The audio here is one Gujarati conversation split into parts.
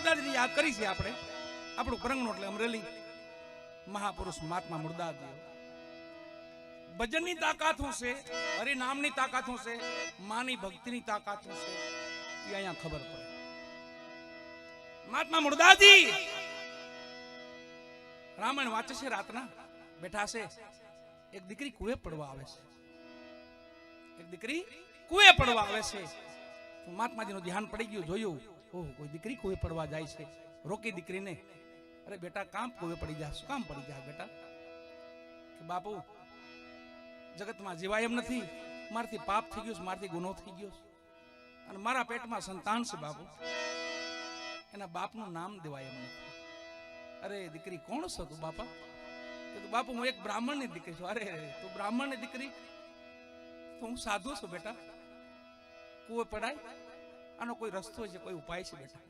મુર્દાજીની યાદ કરી છે આપણે. આપણું પરંગણું એટલે અમરેલી. મહાપુરુષ મહાત્મા મુર્દાજી. ભજનની તાકાત શું છે, હરિનામની તાકાત શું છે, માની ભક્તિની તાકાત શું છે, એ અહીંયા ખબર પડે. મહાત્મા મુર્દાજી રામાયણ વાંચે છે, રાતના બેઠા છે. એક દીકરી કુએ પડવા આવે છે. એક દીકરી કુએ પડવા આવે છે. મહાત્માજીનું ધ્યાન પડી ગયું, જોયું, ઓહ, કોઈ દીકરી કુએ પડવા જાય છે. રોકી દીકરીને, અરે બેટા કામ કુએ પડી જા. શું કામ પડી જાય બેટા? કે બાપુ જગતમાં જીવાય એમ નથી. મારથી પાપ થઈ ગયું, મારથી ગુનો થઈ ગયો, અને મારા પેટમાં સંતાન છે બાપુ. એના બાપનું નામ દેવાય એમ નથી. અરે દીકરી કોણ છો તું બાપા? તો બાપુ હું એક બ્રાહ્મણની દીકરી છું. અરે તું બ્રાહ્મણની દીકરી? તો હું સાધુ છું બેટા. કુએ પડાય, આનો કોઈ રસ્તો છે, કોઈ ઉપાય છે બેટા?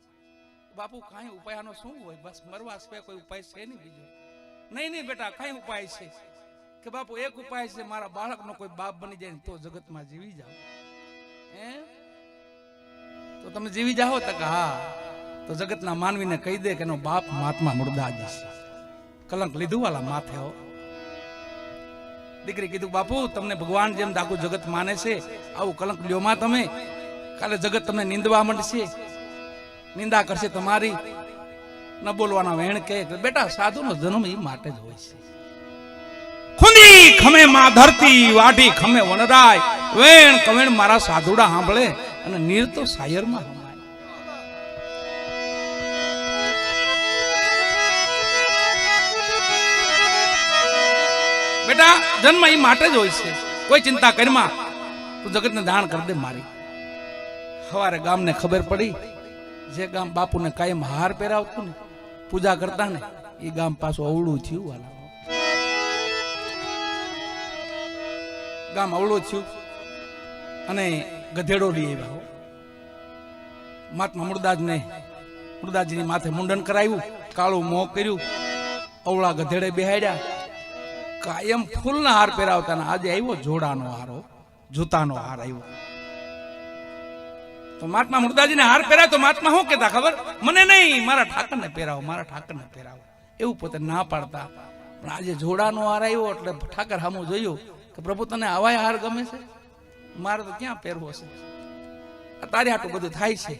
બાપુ કાંઈ ઉપાય આનો શું હોય? બસ મરવા સિવાય કોઈ ઉપાય છે નહીં બીજો? નહીં બેટા, કાંઈ ઉપાય છે? કે બાપુ એક ઉપાય છે, મારા બાળકનો કોઈ બાપ બની જાય તો જગતમાં જીવી જાઓ. તો તમે જીવી જાઓ? તો કે હા. તો જગતના માનવીને કહી દે કે એનો બાપ મહાત્મા મુર્દાજી છે. કલંક લીધું વાલા માથે હો. દીકરી કીધું બાપુ તમને ભગવાન જેમ આખું જગત માને છે, આવું કલંક લ્યોમાં તમે. કાલે જગત તમને નિંદવા માંડશે, નિંદા કરશે તમારી. ન બોલવાના વેણ કે બેટા સાધુનો જન્મ એ માટે જ હોય છે. ખુંદી ખમે માં ધરતી, વાઢી ખમે વનરાય. વેણ કવેણ મારા સાધુડા સાંભળે, અને નીર તો સાયરમાં હમાય. બેટા જન્મ એ માટે જ હોય છે. કોઈ ચિંતા કરમાં, તું જગતને દાન કરી દે મારી. સવારે ગામને ખબર પડી, જે ગામ બાપુને કાયમ હાર પહેરાવતું ને, પૂજા કરતા ને, એ ગામ પાછું અવળું થયું વાલા. ગામ અવળું થયું અને ગધેડો લઈ આવ્યા. મહાત્મા મુર્દાજીની માથે મુંડન કરાવ્યું, કાળું મોં કર્યું, અવળા ગધેડે બેહાડ્યા. કાયમ ફૂલના હાર પહેરાવતા. આજે આવ્યો જોડાનો હારો, જૂતાનો હાર આવ્યો. તો મહાત્મા મુર્દાજીને હાર પહેરાય તો મહાત્મા શું કહેતા ખબર? મને નહીં, મારા ઠાકરને પહેરાવો, મારા ઠાકરને પહેરાવો. એવું પોતે ના પાડતા. પણ આજે જોડાનો હાર આવ્યો એટલે ઠાકર સામું જોયું કે પ્રભુ તને આવાય હાર ગમે છે? મારે તો ક્યાં પહેરવો છે? તારે આટલું બધું થાય છે.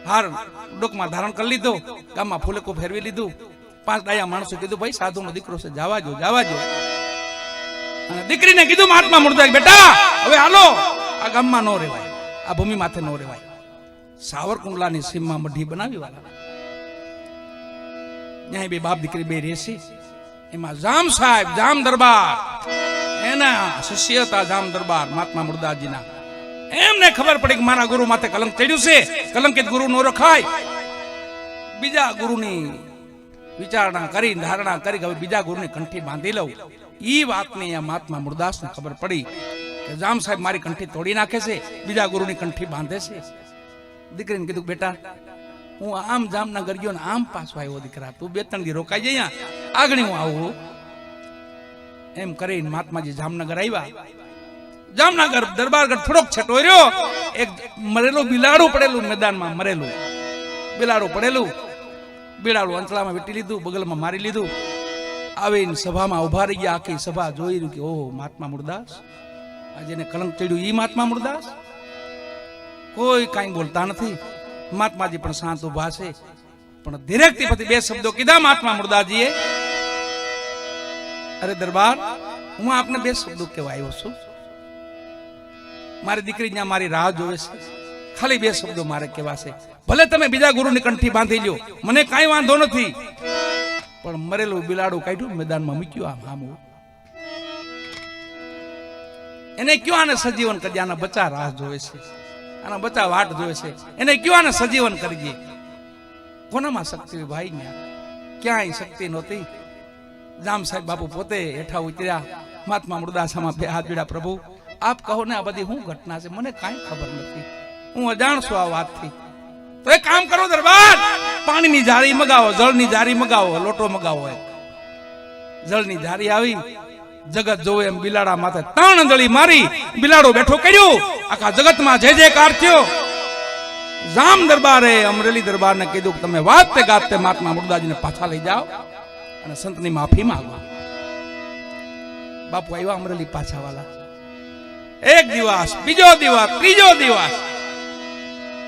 હાર ડોકમાં ધારણ કરી લીધો, ગામમાં ફૂલેકો ફેરવી લીધું. 5 ડાયા માણસો કીધું ભાઈ સાધુનો દીકરો છે, જવા જો. અને દીકરીને કીધું મહાત્મા મુર્દાજી બેટા હવે હાલો, આ ગામમાં નો રહેવાય, આ ભૂમિ માથે નો રહેવાય. સાવરકુંડલાની સીમમાં મઢી બનાવી વાળા. ત્યાં બે બાપ દીકરી બે રહેશે. એમાં જામ સાહેબ, જામ દરબાર, એના શિષ્ય હતા જામ દરબાર મહાત્મા મુર્દાજીના. એમને ખબર પડી કે મારા ગુરુ માથે કલંક ચડ્યું છે, કલંકિત ગુરુ નો રખાય. બીજા ગુરુની વિચારણા કરી, ધારણા કરી, હવે બીજા ગુરુની કંઠી બાંધી લઉં. ઈ વાતની આ મહાત્મા મુર્દાસને ખબર પડી કે જામ સાહેબ મારી કંઠી તોડી નાખે છે, બીજા ગુરુની કંઠી બાંધે છે. દીકરીને કીધું બેટા હું આમ જામનગર ગયો ને આમ પાછો આવ્યો. દીકરા તું 2-3 દી રોકાઈ જઈ, આગળ હું આવું. એમ કરીને મહાત્માજી જામનગર આવ્યા. જામનગર દરબારગઢ થોડોક છેટો રહ્યો. એક મરેલું બિલાડું પડેલું મેદાનમાં, મરેલું બિલાડું પડેલું. બિલાડું અંતળામાં વીટી લીધું, બગલમાં મારી લીધું. આવીને સભામાં ઉભા રહી ગયા. આખી સભા જોઈ રહ્યું કે ઓહો મહાત્મા મુર્દાસ, આજે એને કલંક ચડ્યું ઈ મહાત્મા મુર્દાસ. કોઈ કાંઈ બોલતા નથી. મહાત્માજી પણ શાંત ઉભા છે. પણ ધીરેકથી પછી 2 શબ્દો કીધા મહાત્મા મુર્દાજીએ. અરે દરબાર, હું આપને 2 શબ્દો કહેવા આવ્યો છું. મારી દીકરી ત્યાં મારી રાહ જોવે છે. ખાલી 2 શબ્દો મારે કહેવા છે. ભલે તમે બીજા ગુરુની કંઠી બાંધી લ્યો, મને કાંઈ વાંધો નથી. પણ મરેલું બિલાડું કાઢ્યું, મેદાનમાં મૂક્યું. આમ એને કયો આને સજીવન કરી, આના બચ્ચા રાહ જોવે છે, આના બચ્ચા વાટ જોવે છે. એને કયો આને સજીવન કરીએ. કોનામાં શક્તિ ભાઈ? ક્યાંય શક્તિ નહોતી. જામ સાહેબ બાપુ પોતે હેઠા ઉતર્યા. મહાત્મા મુર્દાસામાં 2 હાથ જોડ્યા. પ્રભુ આપ કહો ને આ બધી શું ઘટના છે? મને કાંઈ ખબર નથી, હું અજાણ છું આ વાતથી. તો એક કામ કરો દરબાર, પાણીની જારી મગાવો, જળની જારી મગાવો, લોટો મગાવો. જળની જારી આવી, જગત જોવે એમ બિલાડા માથે 3 અંજળી મારી બિલાડો બેઠો કર્યું. આખા જગતમાં જય જયકાર થયો. જામ દરબારે અમરેલી દરબારને કીધું કે તમે વાતે ગાતે મહાત્મા મુર્દાજીને પાછા લઈ જાઓ અને સંતની માફી માંગો. બાપુ આવ્યા અમરેલી પાછા વાલા. એક દિવસ, બીજો દિવસ, ત્રીજો દિવસ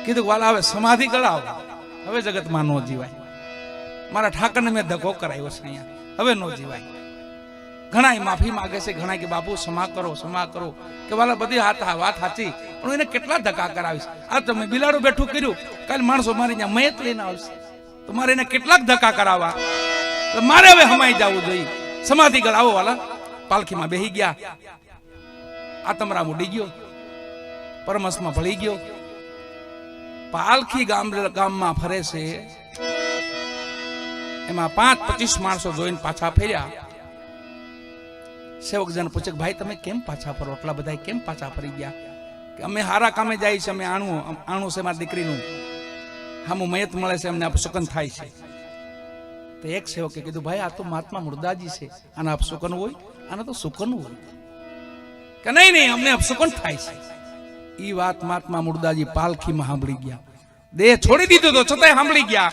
કીધું વાલા હવે સમાધિ કરાવો, હવે જગતમાં નો જીવાય. મારા ઠાકરને મેં ધક્કો કરાવ્યો છે અહીંયા, હવે નો જીવાય. ઘણા માફી માંગે છે, ઘણા કે બાપુ ક્ષમા કરો, ક્ષમા કરો. કે વાલા બધી વાત સાચી, પણ એને કેટલા ધક્કા કરાવીશ. આ તમે બિલાડું બેઠું કર્યું, કાલે માણસો મારી ત્યાં મયત લઈને આવશે, તો મારે એને કેટલાક ધક્કા કરાવવા. મારે હવે હમાઈ જવું જોઈએ. સમાધિ કરાવો વાલા. પાલખીમાં બેહી ગયા. આતમરામ ઉડી ગયો, પરમહંસમાં ભળી ગયો. પાલખી ગામમાં ફરે છે, એમાં 5-25 માણસો જોઈને પાછા ફર્યા. સેવકજન પૂછે ભાઈ તમે કેમ પાછા ફરો, એટલા બધા કેમ પાછા ફરી ગયા? કે અમે હારા કામે જાય છે, અમે આણું છે મારી દીકરીનું, હામું મયત મળે છે, અમને અપશુકન થાય છે. તો એક સેવકે કીધું ભાઈ આ તો મહાત્મા મુર્દાજી છે, આના અપશુકન હોય, આના તો સુકન હોય. કે નહીં અમને અપશુકન થાય છે. ઈ વાત મહાત્મા મુર્દાજી પાલખીમાં સાંભળી ગયા. દેહ છોડી દીધો તો છતાંય સાંભળી ગયા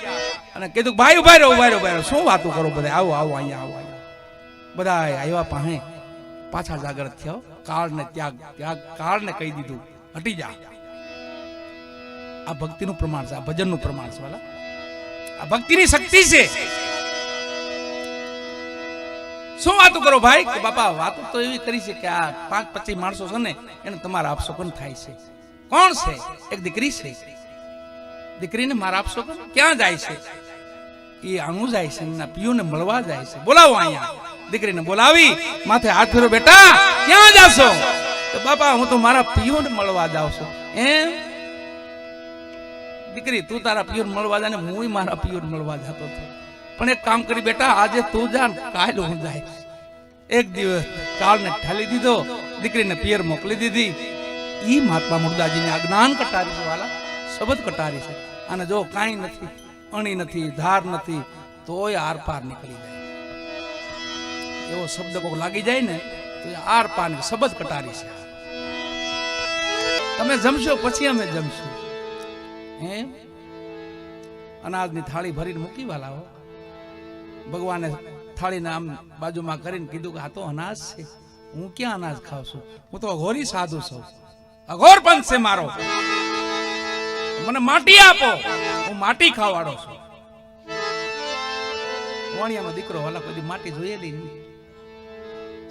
અને કીધું ભાઈ ઉભા રહ્યો, શું વાતો કરો બધા, આવો અહીંયા આવો. બધા આવ્યા પાસે, પાછા જાગૃત થયો. કાળને કાળને કહી દીધું હટી જા. આ ભક્તિનું પ્રમાણ છે, આ ભજનનું પ્રમાણ છે વાલા. આ ભક્તિની શક્તિ છે. શું વાતો કરો ભાઈ? કે બાપા વાતો તો એવી કરી છે કે આ 5-25 માણસો છે ને એને તમારા અપશુકન થાય છે. કોણ છે? એક દીકરી છે. દીકરીને મારા અપશુકન ક્યાં જાય છે? એ આણું જાય છે, એના પિયુને મળવા જાય છે. બોલાવો અહીંયા. દીકરીને બોલાવી માથે હાથ ફેરો. બેટા ક્યાં જાશો? તો બાપા હું તો મારા પિયુને મળવા જાઉં છું. એમ? દીકરી તું તારા પિયુને મળવા જા ને હું મારા પિયુને મળવા જતો હતો. પણ એક કામ કરી બેટા, આજે તું જા, કાલ હું જાય. એક દિવસ કાળને ઠાલી દીધો, દીકરીને પિયર મોકલી દીધી. ઈ મહાત્મા મુર્દાજીને આ જ્ઞાન કટારી છે વાલા, શબ્દ કટારી છે. અને જો કાંઈ નથી, અણી નથી, ધાર નથી, તોય આર પાર નીકળી જાય. એવો શબ્દ કોક લાગી જાય ને તો આર પાર શબ્દ કટારી છે. તમે જમશો પછી અમે જમશું. એમ અનાજની થાળી ભરીને મૂકી વાલા હો. ભગવાને થાળીને આમ બાજુમાં કરીને કીધું કે આ તો અનાજ છે, હું ક્યાં અનાજ ખાઉં છું? હું તો અઘોરી સાધુ છું, અઘોર પંથ છે મારો. મને માટી આપો, હું માટી ખાવાડો છું. વાણિયાનો દીકરો વાલા કોઈ માટી જોયેલી નહીં.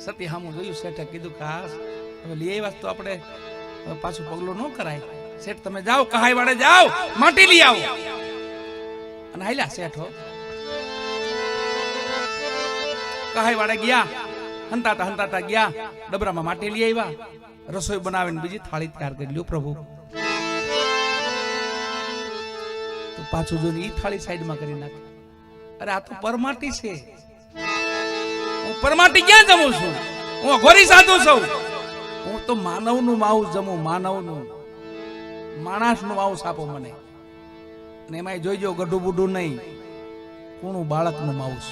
સતી હામું જોયું. શેઠે કીધું કે હા હવે લઈ આવ્યા તો આપણે પાછું પગલું ન કરાય. શેઠ તમે જાઓ, કહાઈ વાડે જાઓ, માટી લઈ આવો. અને હાલ્યા શેઠો કહાઈ વાડે ગયા. હંતાતા ગયા, ડબરામાં માટી લઈ આવ્યા. રસોઈ બનાવીને બીજી થાળી તૈયાર કરી લ્યો પ્રભુ. તો પાછું જોઈને ઈ થાળી સાઈડમાં કરી નાખે. અરે આ તો પરમાટી છે, હું પરમાટી ક્યાં જમું છું? હું અઘોરી સાધુ છું. હું તો માનવનું માઉસ જમું, માનવનું, માણસનું માઉસ આપો મને. અને એમાં જોઈજો ગઢું બુઢું નહીં, કુણું બાળકનું માઉસ,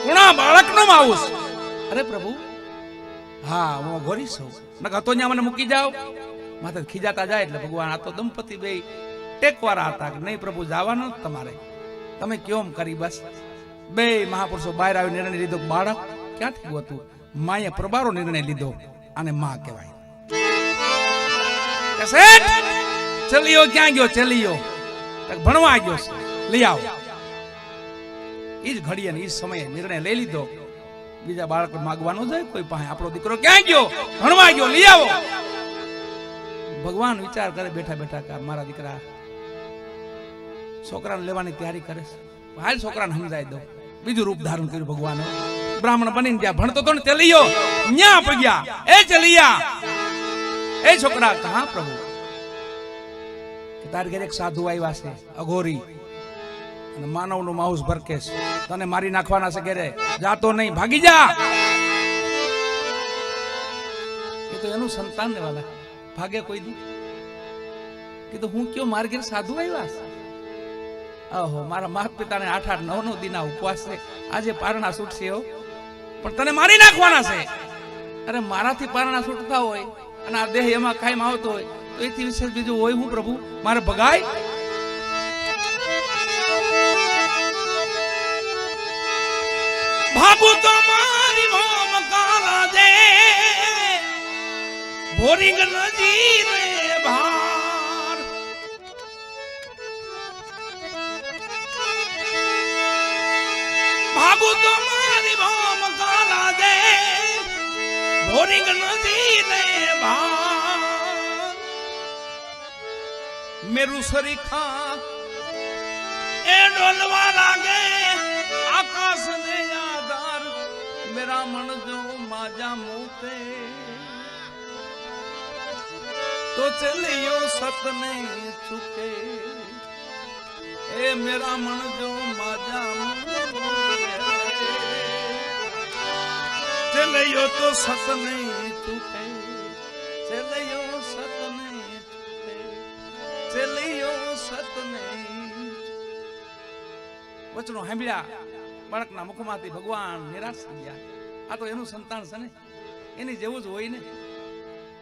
કુણા બાળકનું માઉસ. અરે પ્રભુ હા હું અઘોરી છું. નકર તો ત્યાં મને મૂકી જાઓ. માથે ખીજાતા જાય એટલે ભગવાન આ તો દંપતી બે ટેકવાળા હતા કે નહીં પ્રભુ જવાનું તમારે, તમે કેમ કરી. બસ બે મહાપુરુષો બહાર આવી નિર્ણય લીધો. બાળક ક્યાંથી હતું? માએ પ્રબારો નિર્ણય લીધો, અને માં કહેવાય. ચલિયો ક્યાં ગયો? ચલિયો ભણવા ગયો છે, લઈ આવો. ઈ જ ઘડીએ ને ઈ સમયે નિર્ણય લઈ લીધો. બીજા બાળક માગવાનો જાય કોઈ પાસે, આપણો દીકરો ક્યાં ગયો? ભણવા ગયો, લઈ આવો. ભગવાન વિચાર કરે બેઠા બેઠા કે મારા દીકરા છોકરાને લેવાની તૈયારી કરે છે, હાલ છોકરાને સમજાય દો. બીજું રૂપ ધારણ કર્યું ભગવાને. બ્રાહ્મણ બનીને ત્યાં ભણતો તો ને તે લઈયો ન્યા પગ્યા. એ ચલિયા, એ છોકરા કહા પ્રભુ કે તારી ઘરે એક સાધુ આવ્યા છે અઘોરી, અને માનવનું માઉસ ભરકે છે, તને મારી નાખવાના છે. ઘરે જાતો નહીં, ભાગી જા. એ તો એનું સંતાન ને વાલા ભાગે કોઈ દી. કીધું હું કયો મારા ઘરે સાધુ આવ્યા છે? ઓહો મારા માતા પિતાને 8-8-9 દિના ઉપવાસ છે, આજે પારણા છૂટશે હો, પણ તને મારી નાખવાના છે. અરે મારાથી પારણા છૂટતા હોય અને આ દેહ એમાં કાયમ આવતો હોય તો એથી વિશેષ બીજું હોય હું પ્રભુ મારે ભગાય? ભાગુ તો મારી મોમ કાલા દે ભોરિંગ નજી રે ભાર ભાગુ તો મારી મોમ કાલા દે ભોરિંગ નજી રે ભાર મેરુ સરીખા એ ડોલવા લાગે આકાશ ને આધાર મેરા મન જો માજા મોતે तो चलियो सत नहीं चुके ए मेरा मन जो माजा चलियो तो सत नहीं चुके चलियो सत नहीं चुके चलियो सत नहीं वचनो સાંભળ્યા બાળકના મુખમાંથી ભગવાન નિરાશ થઈ ગયા. આ તો એનું સંતાન છે ને, એની જેવું જ હોય ને.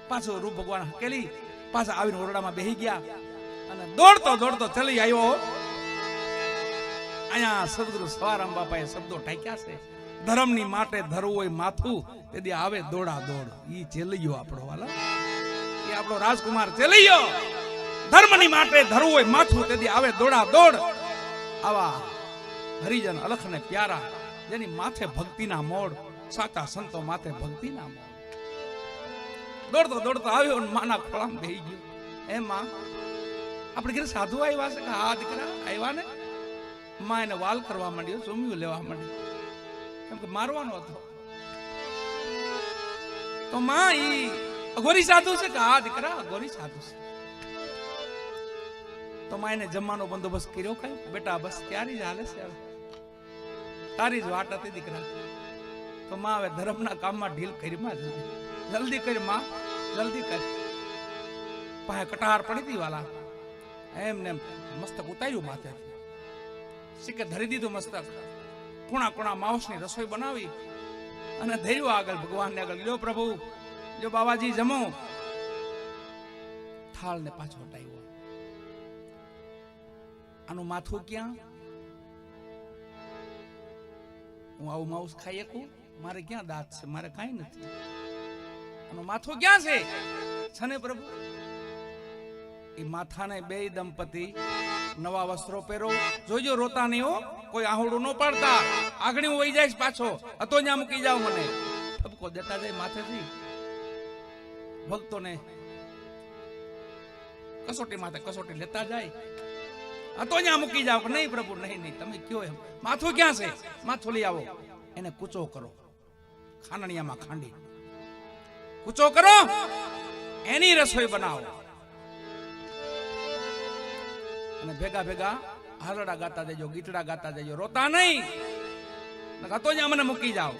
પાછો રૂપ ભગવાન હકેલી પાછા આવીને ઓરડામાં બેહી ગયા અને દોડતો દોડતો ચલી આવ્યો. અહીંયા સદગુરુ સવારામ બાપાએ શબ્દો ટાંક્યા છે, ધર્મની માટે ધરવું હોય માથું તેથી આવે દોડા દોડ. ઈ ચેલૈયો આપણો વાલા, એ આપણો રાજકુમાર ચેલૈયો. ધર્મની માટે ધરવું હોય માથું તેથી આવે દોડા દોડ. આવા હરિજન અલખને પ્યારા જેની માથે ભક્તિના મોડ, સાચા સંતો માથે ભક્તિના મોડ. દોડતો દોડતો આવ્યો ને માના ખોળામાં બેહી ગયો. એ માં આપણે ઘરે સાધુ આવ્યા છે કે હા દીકરા આવ્યા ને? માં એને વાલ કરવા માંડ્યો, ચોમ્યું લેવા માંડ્યો, કેમ કે મારવાનો હતો. તો માં ઈ અઘોરી સાધુ છે કે હા દીકરા અઘોરી સાધુ છે. તો માં એને જમવાનો બંદોબસ્ત કર્યો. કઈ બેટા બસ ત્યારી જ હાલે છે, તારી જ વાટ હતી દીકરા. તો માં હવે ધર્મના કામમાં ઢીલ કરી માં જલ્દી કરી માં જલ્દી કરી. પાસે કટાર પડી હતી વાલા, એમને મસ્તક ઉતાર્યું માથે, સિક્કે ધરી દીધું મસ્તક. કુણા કુણા માવસની રસોઈ બનાવી અને ધર્યું આગળ ભગવાનને આગળ. લ્યો પ્રભુ, લ્યો બાબાજી જમો. થાળ ને પાછો હટાવ્યો. આનું માથું ક્યાં? હું આવું માઉસ ખાઈ શકું? મારે ક્યાં દાંત છે? મારે કાંઈ નથી. માથું ક્યાં છે? છને પ્રભુ એ માથાને બે દંપતી નવા વસ્ત્રો પહેરો. જોજો રોતા નહીં હો, કોઈ આહુડું ન પાડતા. આગળ વહી જાય પાછો, હતો ત્યાં મૂકી જાવ. મને ઠપકો દેતા જાય માથેથી. ભક્તોને કસોટી માથે કસોટી લેતા જાય. હતો ત્યાં મૂકી જાવ કે નહીં પ્રભુ નહીં નહીં તમે કયો એમ. માથું ક્યાં છે? માથું લઈ આવો. એને કૂચો કરો, ખાનણિયામાં ખાંડી કૂચો કરો, એની રસોઈ બનાવો અને ભેગા ભેગા હાલડા ગાતા જજો, ગીતડા ગાતા જજો. રોતા નહીં, તો જ મને મૂકી જાઓ.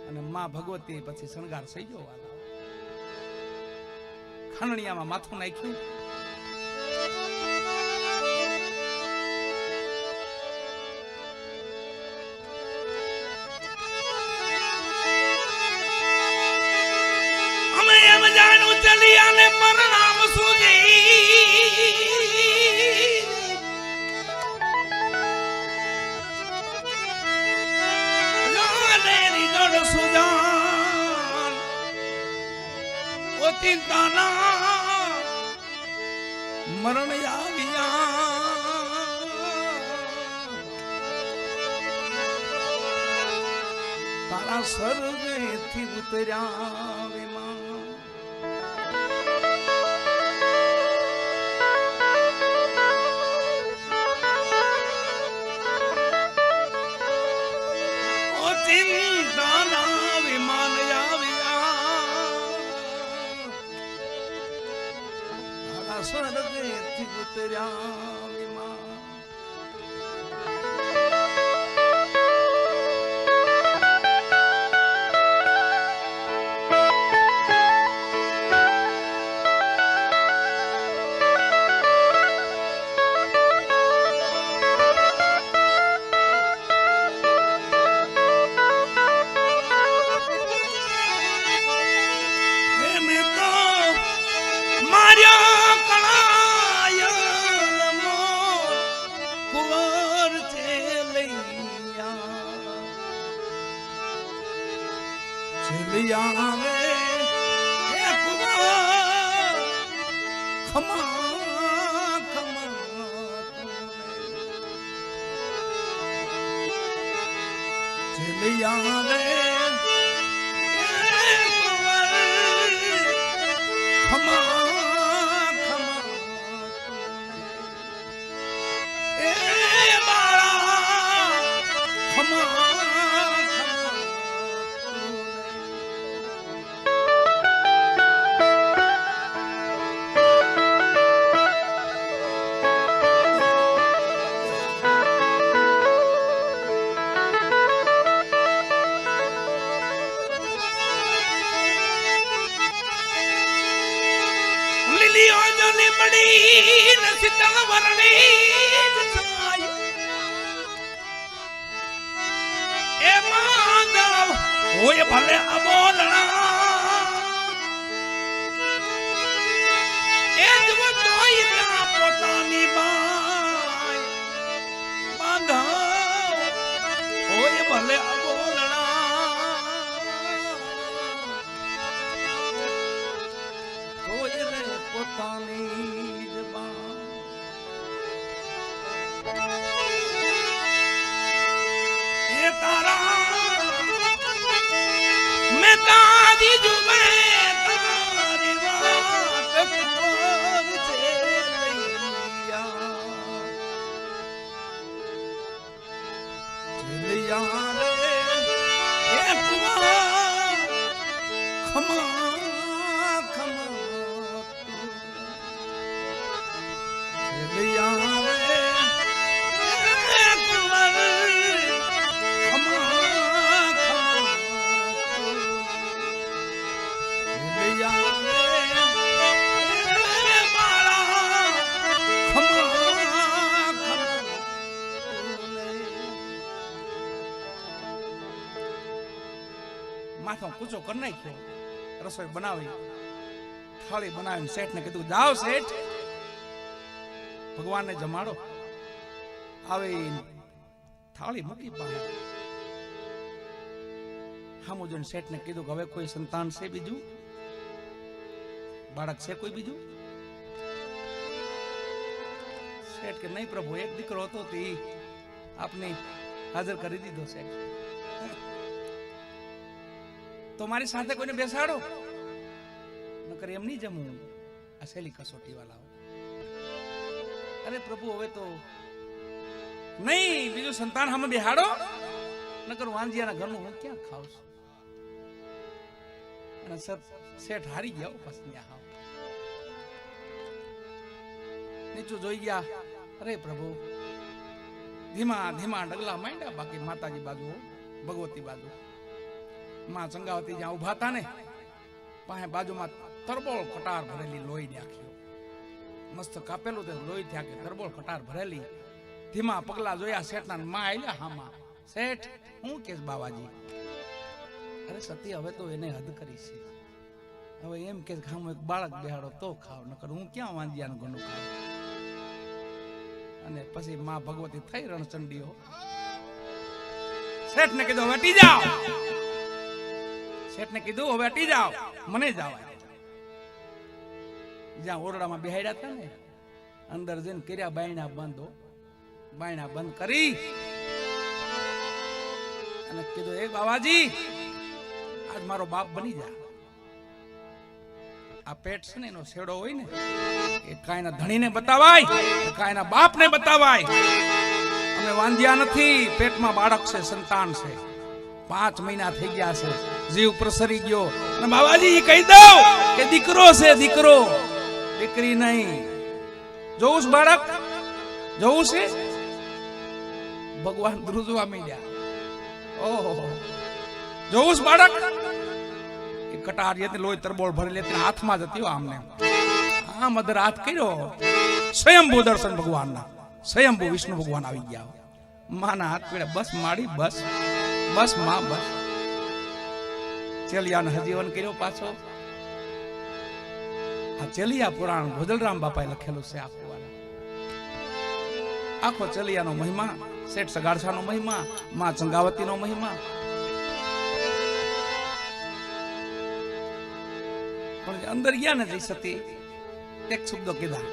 અને માં ભગવતી પછી શણગાર થઈ ગયો. ખાનણિયામાં માથું નાખ્યું. મરણ આવ્યા તારા સર્વેથી ઉતર્યા વિમાન. ઓ ચિંતાના વિમાન આવ્યા સ્વર્ગેથી ઉતર્યા વિમાન. ચલિયા રે એ કુંવર ખમા ચલિયા રે ઓય ભલે અબોલણા એ જ તોય ત્યાં પોતાની બાઈ બાંધા ઓય ભલે અબોલણા તોય રે પોતાની જ બાઈ એ તારા मैं तारी जुबे तारी बात खबर से लिया रे ए कुआं खमा खमा लिया रे ए कुआं માથો કૂચો કરી નાખ્યો. રસોઈ બનાવી, થાળી બનાવીને શેઠ ને કીધું જાઓ શેઠ ભગવાનને જમાડો. આવી થાળી મૂકી પાસે હામું જોઈને શેઠ ને કીધું કે હવે કોઈ સંતાન છે બીજું, બાળક છે કોઈ બીજું? શેઠ કે નહીં પ્રભુ, એક દીકરો હતો તે આપને હાજર કરી દીધો છે. તો મારી સાથે કોઈને બેસાડો, નકર એમ નહીં જમું, આ શેલી કસોટી વાળા. અરે પ્રભુ હવે તો નહીં, બીજું સંતાન સામે બેહાડો, નકર વાંજિયાના ઘરનું હું ક્યાં ખાવ છું. અને શેઠ હારી ગયા. પછી નીચું જોઈ ગયા. અરે પ્રભુ, ધીમા ધીમા ડગલા માંડ્યા. બાકી માતાજી બાજુ, ભગવતી બાજુ, માં ચંગાવતી જ્યાં ઉભા હતા ને પાસે બાજુમાં તરબોળ કટાર ભરેલી લોહી નાખ્યો. મસ્ત કાપેલું તે લોહી થયા કે તરબોળ કટાર ભરેલી. ધીમા પગલા જોયા શેઠના. માં આલ્યા હામાં, શેઠ હું કેસ બાવાજી? અરે સતી હવે તો એને હદ કરી છે. હવે એમ કે ખામો એક બાળક બેહાડો તો ખાવ, નકર હું ક્યાં વાંજિયાનું ઘણું ખાવ. અને પછી માં ભગવતી થઈ રણચંડીઓ. શેઠ ને કીધું હવે હટી જાઓ. શેઠ ને કીધું હવે હટી જાઓ, મને જવાય. જ્યાં ઓરડામાં બેહાડ્યા હતા ને અંદર જઈને કર્યા બાયણા બંધો. બાયણા બંધ કરી અને કીધું એ બાવાજી આજ મારો બાપ બની જા. આ પેટ છે ને એનો છેડો હોય ને એ કાયના ધણીને બતાવાય, કાયના બાપને બતાવાય. અમે વાંધ્યા નથી, પેટમાં બાળક છે, સંતાન છે, 5 મહિના થઈ ગયા છે, જીવ પ્રસરી ગયો. અને બાબાજી કહી દઉં કે દીકરો છે, દીકરો, દીકરી નહીં. જોઉં બાળક જોઉં છે. ભગવાન ધ્રુજવા માંડ્યા. ઓહો, જોઉં બાળક. એ કટાર લોહી તરબોળ ભરી લેતી હાથમાં જતી આમને આમ અધર હાથ કર્યો. સ્વયંભૂ દર્શન ભગવાનના, સ્વયંભૂ વિષ્ણુ ભગવાન આવી ગયા. માના હાથ પીડે બસ માડી, બસ બસ માં બસ. ચેલિયાને હજીવન કર્યો પાછો. આ ચેલિયા પુરાણ ભોજલરામ બાપાએ લખેલું છે. આખો ચેલિયાનો મહિમા, શેઠ સગાડસાનો મહિમા, માં ચંગાવતીનો મહિમા. પણ અંદર ગયા ને જઈ સતી એક શબ્દો કીધા,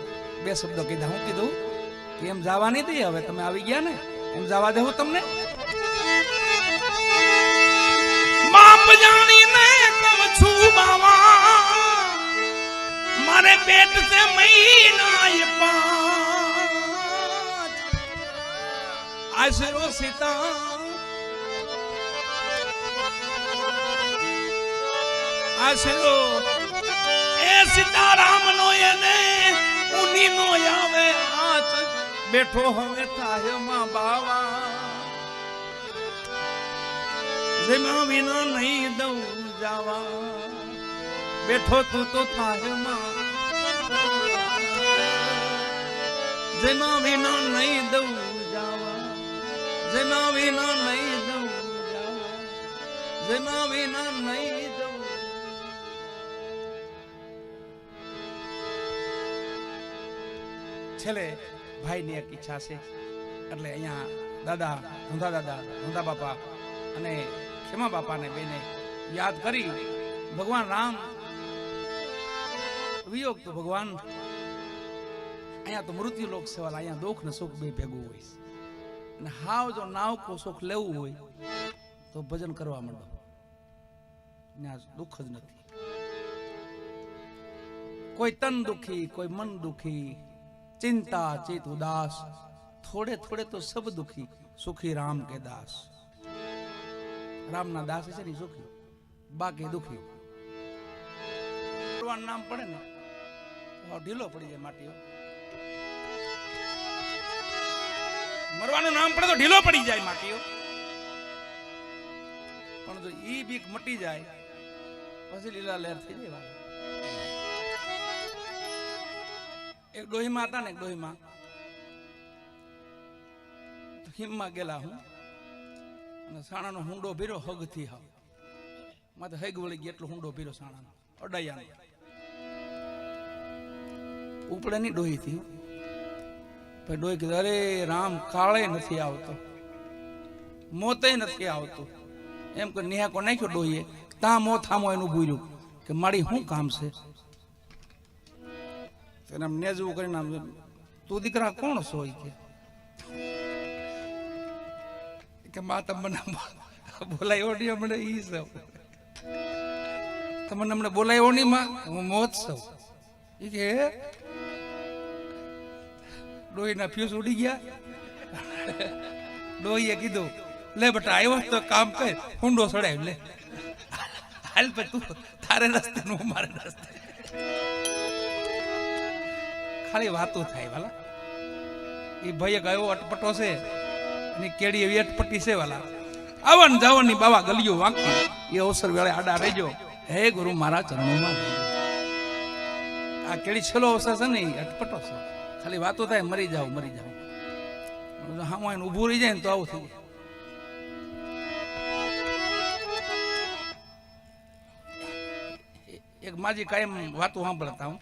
બે શબ્દો કીધા. હું કીધું કે એમ જવા નહીં દઈએ, હવે તમે આવી ગયા ને એમ જવા દેવું તમને. બાપ જાણીને કહું છું બાવા, મારે પેટ સે મહિના એ પાંચ આશરો સીતા આશરો એ સીતારામ નો એને ઉની નો આવે આચ બેઠો હવે થાય માં બાવા, જેમાં વિના નહીં દઉં જાવા, બેઠો તું તો થાય માં, જેમાં વિના નહીં દઉં જાવા, જેમાં વિના નહીં દઉં જાવા, જેમાં વિના નહીં દઉં. છેલ્લે ભાઈની એક ઈચ્છા છે એટલે અહીંયા દાદા ધંધા બાપા અને ખેમા બાપાને બેને યાદ કરી ભગવાન રામ વિયોગ તો ભગવાન અહીંયા તો મૃત્યુ લોક સવાલ, અહીંયા દુઃખ ને સુખ બે ભેગું હોય અને હાવ જો નાવ કો સુખ લેવું હોય તો ભજન કરવા માંડો, ત્યાં દુઃખ જ નથી. કોઈ તન દુખી કોઈ મન દુખી, चिंता चित उदास, थोड़े थोड़े तो सब दुखी, सुखी राम के दास. राम ना दास है नहीं सुखी, बाकी दुखी. नाम पड़े ना तो ढीलो पड़ी जाए माटी, मरवानो नाम पड़े तो ढीलो पड़ी जाए माटी. पण जो ई बीक मटी जाए પછી લીલા લહેર થઈ જાય. એક ડોહીમાં હતા ને, એક ડોહીમાં હિમમાં ગયેલા હું અને સાણાનો હુંડો ભીરો હગથી હાવ માથે હગ વળી ગઈ, એટલો હુંડો ભીરો સાણાનો અડાયાનો ઉપડે ની ડોહી થી. પછી ડોહી કીધું અરે રામ કાળે નથી આવતો, મોતે નથી આવતું. એમ કે નિહાકો નાખ્યો ડોહીએ, તા મો થામો એનું ભૂર્યું કે મારી શું કામ છે. એને નેજવું કરીને તું દીકરા કોણ છો કે મા તમને બોલાયો નહીં હમણે ઈ સૌ તમને હમણે બોલાયો નહીં માં, હું મોત સૌ. એ કે ડોહીના ફ્યુઝ ઉડી ગયા. ડોહીએ કીધું લે બેટા આવ્યો તો કામ કર, હુંડો સડાય લે હાલ પછી તું તારે રસ્તે નું મારે રસ્તે. ખાલી વાતો થાય વાલા. એ ભાઈ ગયો અટપટો છે અને કેડી એવી અટપટી છે વાલા. આવન જાવનની બાવા ગલીઓ વાંકી, એ અવસર વેળે આડા રહેજો. હે ગુરુ મારા ચરણોમાં આ કેડી છેલ્લો અવસર છે ને, અટપટો છે. ખાલી વાતો થાય મરી જાવ મરી જાવ. હા એને ઊભું રહી જાય ને તો આવું થઈ જાય. એક માજી કાયમ વાતો સાંભળતા હું.